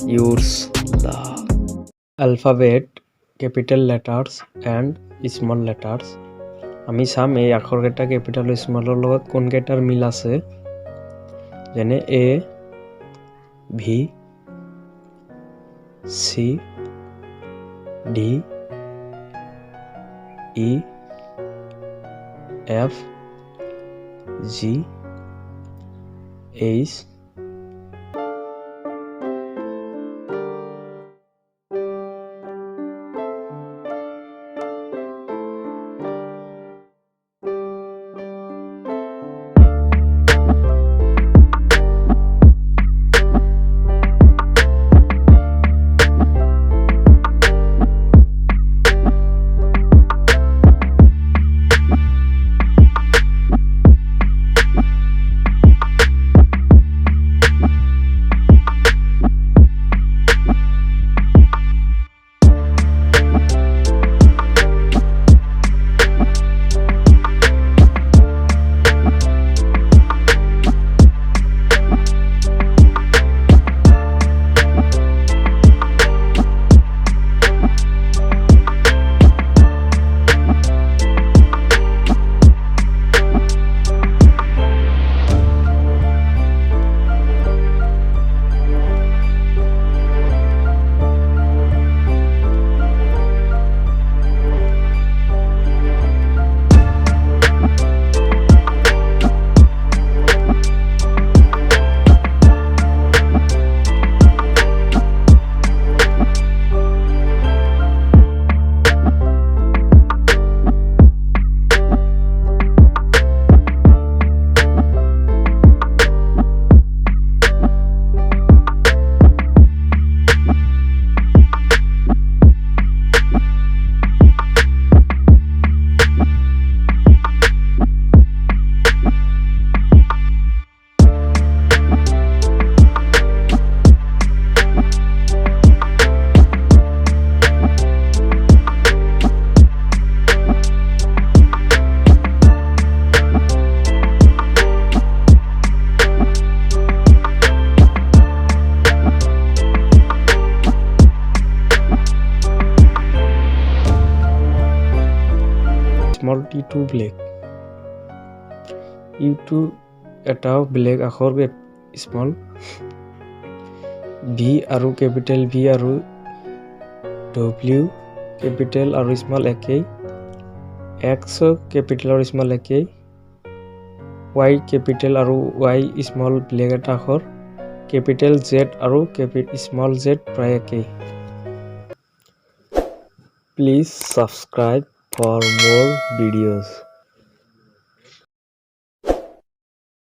Use the alphabet, capital letters and small letters. আমি চাম এই আখৰকেইটা কেপিটেল আৰু স্মলৰ লগত কোনকেইটাৰ মিল আছে যেনে A, V, C, D, E, F, G, H, small t2 black u2 এটাও black আখৰ small v আৰু capital V আৰু w capital আৰু small একেই x capital আৰু small একেই y capital আৰু y small black এটা আখৰ capital Z আৰু small z প্ৰায় একেই Please subscribe for more videos.